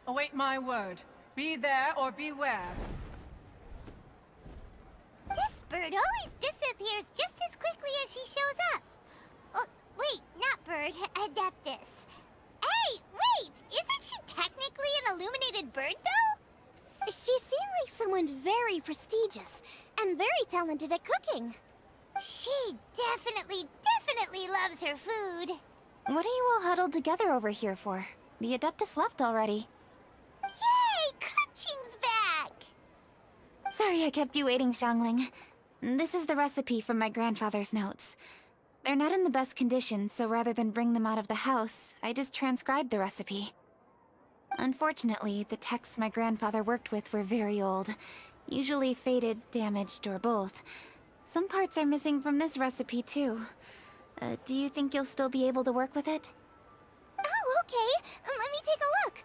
Await my word. Be there or beware. This bird always disappears just as quickly as she shows up. Oh, wait, not bird, Adeptus. Hey, wait! Isn't she technically an illuminated bird, though? She seemed like someone very prestigious and very talented at cooking. She definitely loves her food. What are you all huddled together over here for? The Adeptus left already. Yay! Kaching's back! Sorry I kept you waiting, Xiangling. This is the recipe from my grandfather's notes. They're not in the best condition, so rather than bring them out of the house, I just transcribed the recipe. Unfortunately, the texts my grandfather worked with were very old. Usually faded, damaged, or both. Some parts are missing from this recipe, too. Do you think you'll still be able to work with it? Oh, okay. Let me take a look.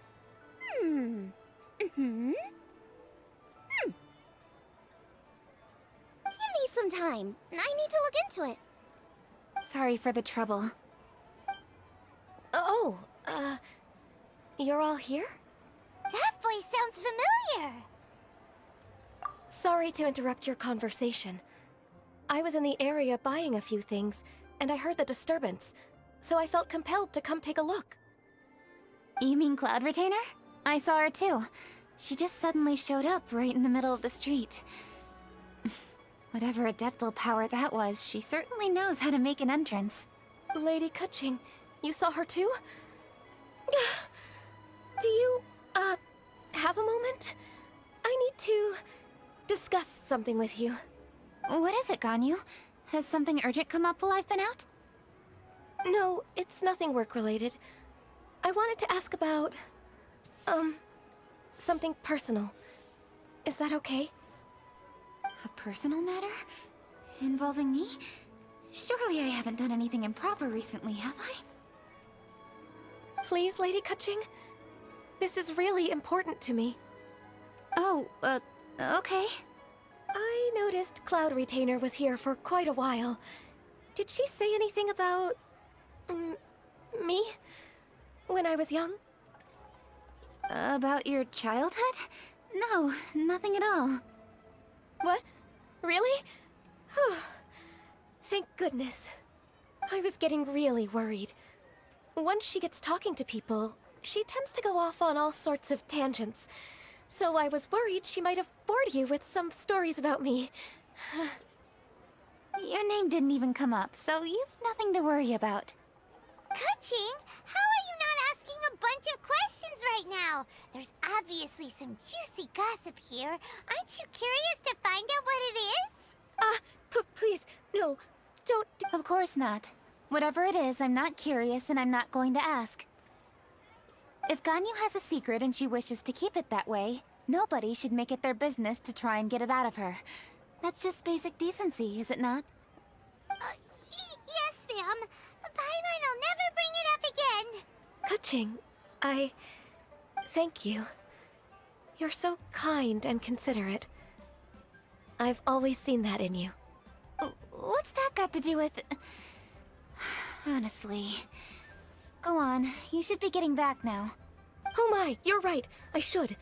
Give me some time. I need to look into it. Sorry for the trouble. Oh, you're all here? That voice sounds familiar. Sorry to interrupt your conversation. I was in the area buying a few things, and I heard the disturbance, so I felt compelled to come take a look. You mean Cloud Retainer? I saw her too. She just suddenly showed up right in the middle of the street. Whatever adeptal power that was, she certainly knows how to make an entrance. Lady Kaching, you saw her too? Do you, have a moment? I need to discuss something with you. What is it, Ganyu? Has something urgent come up while I've been out? No, it's nothing work-related. I wanted to ask about, something personal. Is that okay? A personal matter? Involving me? Surely I haven't done anything improper recently, have I? Please, Lady Kaching? This is really important to me. Oh, okay. I noticed Cloud Retainer was here for quite a while. Did she say anything about... me? When I was young? About your childhood? No, nothing at all. What? Really? Whew. Thank goodness. I was getting really worried. Once she gets talking to people, she tends to go off on all sorts of tangents. So I was worried she might have bored you with some stories about me. Your name didn't even come up, so you've nothing to worry about. Kaching, how are you not asking a bunch of questions right now? There's obviously some juicy gossip here. Aren't you curious to find out what it is? Please, no, don't Of course not. Whatever it is, I'm not curious and I'm not going to ask. If Ganyu has a secret and she wishes to keep it that way, nobody should make it their business to try and get it out of her. That's just basic decency, is it not? Yes, ma'am. Paimon will never bring it up again. Kaching, thank you. You're so kind and considerate. I've always seen that in you. What's that got to do with... Honestly... Go on, you should be getting back now. Oh my, you're right, I should.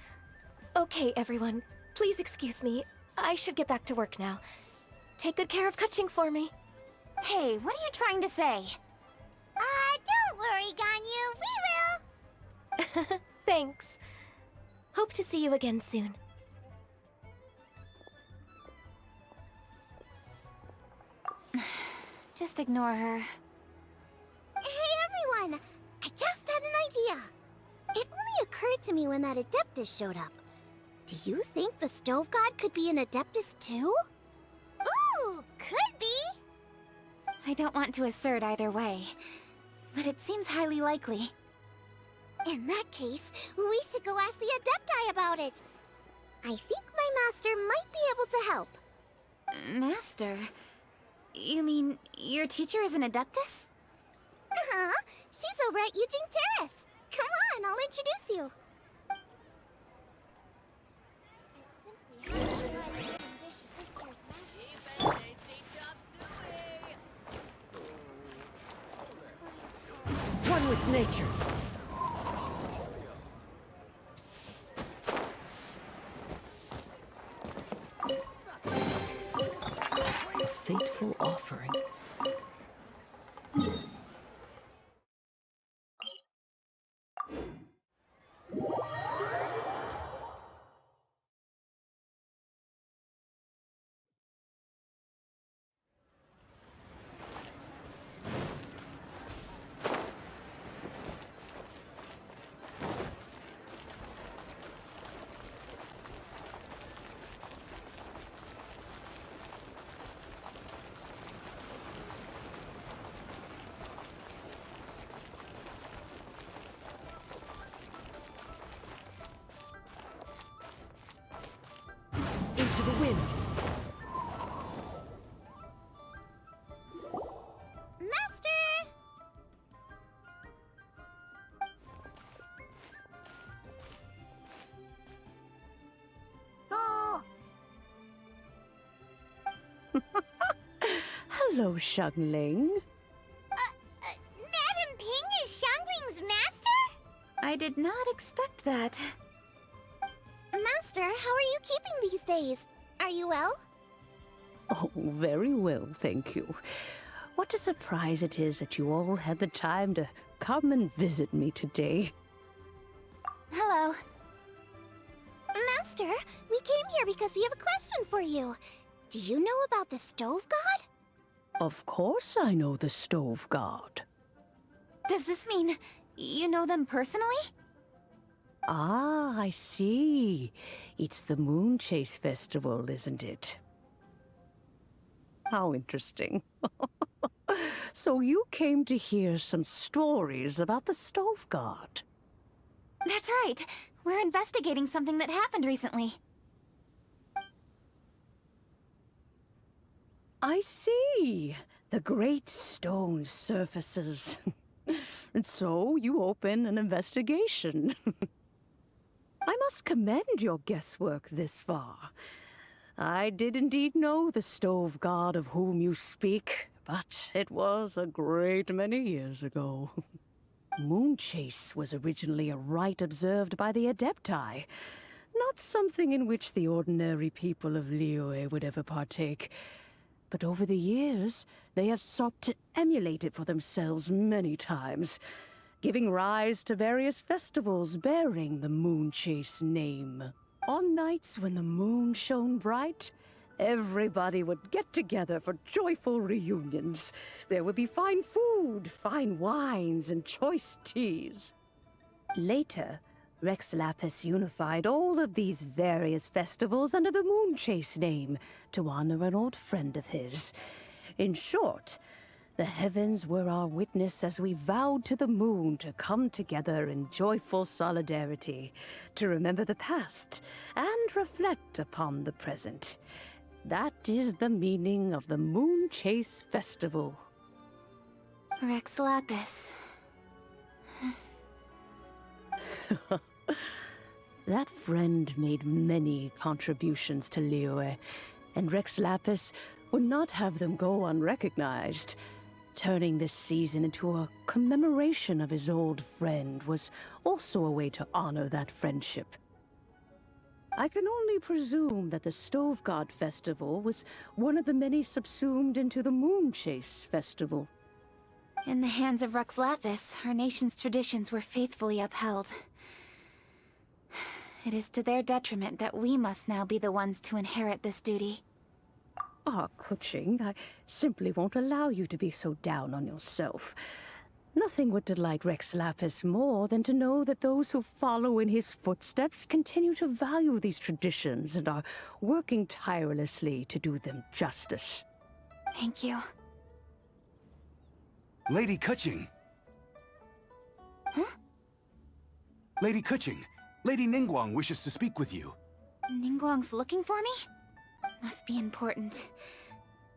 Okay, everyone, please excuse me. I should get back to work now. Take good care of Kaching for me. Hey, what are you trying to say? Don't worry, Ganyu. We will. Thanks. Hope to see you again soon. Just ignore her. Hey, everyone. I just had an idea. It only occurred to me when that Adeptus showed up. Do you think the Stove God could be an Adeptus too? Ooh, could be. I don't want to assert either way, but it seems highly likely. In that case, we should go ask the Adepti about it. I think my master might be able to help. Master? You mean your teacher is an Adeptus? Uh-huh. She's over at Yujing Terrace. Come on, I'll introduce you. I simply have to try the main dish of this year's master. One with nature. the wind. Master! Oh! Hello, Xiangling. Madam Ping is Xiangling's master? I did not expect that. Master, how are you keeping these days? Are you well? Oh, very well, thank you. What a surprise it is that you all had the time to come and visit me today. Hello. Master, we came here because we have a question for you. Do you know about the Stove God? Of course I know the Stove God. Does this mean you know them personally? Ah, I see. It's the Moon Chase Festival, isn't it? How interesting. So you came to hear some stories about the Stove God. That's right. We're investigating something that happened recently. I see. The great stone surfaces. And so you open an investigation. I must commend your guesswork this far. I did indeed know the Stove God of whom you speak, but it was a great many years ago. Moon Chase was originally a rite observed by the Adepti, not something in which the ordinary people of Liyue would ever partake. But over the years, they have sought to emulate it for themselves many times, giving rise to various festivals bearing the Moon Chase name. On nights when the moon shone bright, everybody would get together for joyful reunions. There would be fine food, fine wines, and choice teas. Later, Rex Lapis unified all of these various festivals under the Moon Chase name to honor an old friend of his. In short, the heavens were our witness as we vowed to the moon to come together in joyful solidarity, to remember the past and reflect upon the present. That is the meaning of the Moon Chase Festival. Rex Lapis. That friend made many contributions to Liyue, and Rex Lapis would not have them go unrecognized. Turning this season into a commemoration of his old friend was also a way to honor that friendship. I can only presume that the Stove God Festival was one of the many subsumed into the Moon Chase Festival. In the hands of Rex Lapis, our nation's traditions were faithfully upheld. It is to their detriment that we must now be the ones to inherit this duty. Ah, Kuching, I simply won't allow you to be so down on yourself. Nothing would delight Rex Lapis more than to know that those who follow in his footsteps continue to value these traditions and are working tirelessly to do them justice. Thank you. Lady Kuching! Huh? Lady Kuching, Lady Ningguang wishes to speak with you. Ningguang's looking for me? Must be important.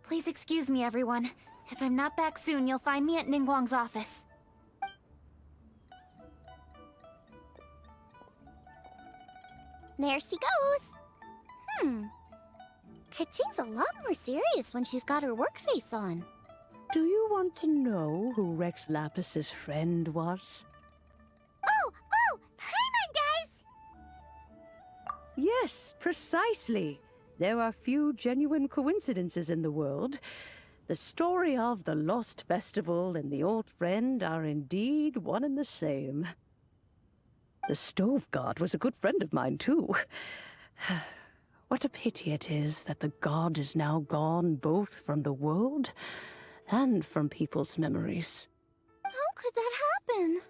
Please excuse me, everyone. If I'm not back soon, you'll find me at Ningguang's office. There she goes. Kaching's a lot more serious when she's got her work face on. Do you want to know who Rex Lapis's friend was? Oh! Paimon, guys! Yes, precisely. There are few genuine coincidences in the world. The story of the Lost Festival and the old friend are indeed one and the same. The Stove God was a good friend of mine, too. What a pity it is that the god is now gone both from the world and from people's memories. How could that happen?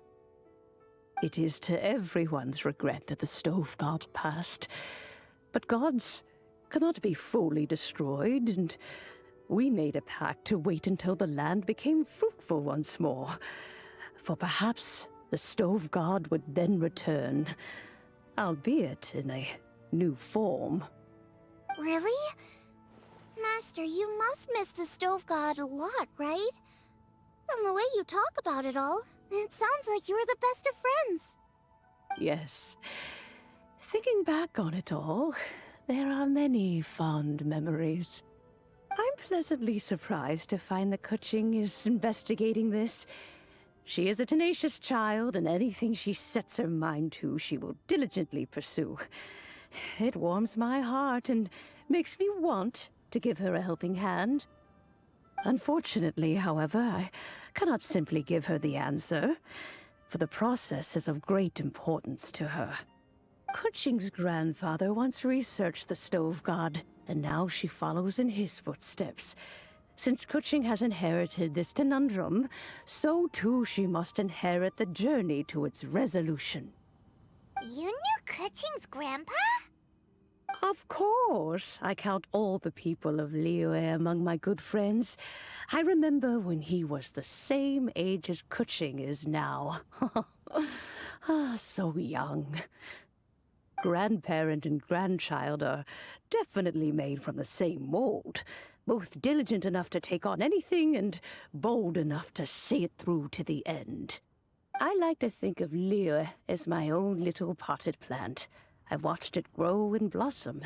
It is to everyone's regret that the Stove God passed. But gods cannot be fully destroyed, and we made a pact to wait until the land became fruitful once more. For perhaps the Stove God would then return, albeit in a new form. Really? Master, you must miss the Stove God a lot, right? From the way you talk about it all, it sounds like you were the best of friends. Yes. Thinking back on it all, there are many fond memories. I'm pleasantly surprised to find that Kuching is investigating this. She is a tenacious child, and anything she sets her mind to, she will diligently pursue. It warms my heart and makes me want to give her a helping hand. Unfortunately, however, I cannot simply give her the answer, for the process is of great importance to her. Kuching's grandfather once researched the Stove God, and now she follows in his footsteps. Since Kuching has inherited this conundrum, so too she must inherit the journey to its resolution. You knew Kuching's grandpa? Of course, I count all the people of Liyue among my good friends. I remember when he was the same age as Kuching is now. So young. Grandparent and grandchild are definitely made from the same mold. Both diligent enough to take on anything and bold enough to see it through to the end. I like to think of Liyue as my own little potted plant. I've watched it grow and blossom,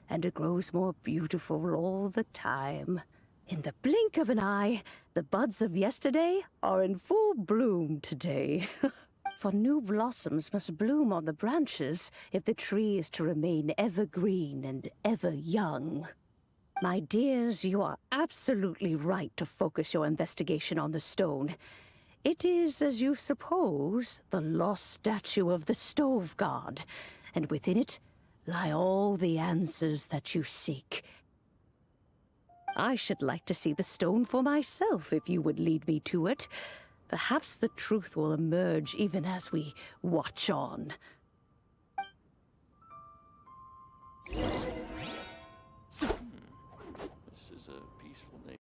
and it grows more beautiful all the time. In the blink of an eye, the buds of yesterday are in full bloom today. For new blossoms must bloom on the branches if the tree is to remain evergreen and ever young. My dears, you are absolutely right to focus your investigation on the stone. It is, as you suppose, the lost statue of the Stove God, and within it lie all the answers that you seek. I should like to see the stone for myself if you would lead me to it. Perhaps the truth will emerge even as we watch on.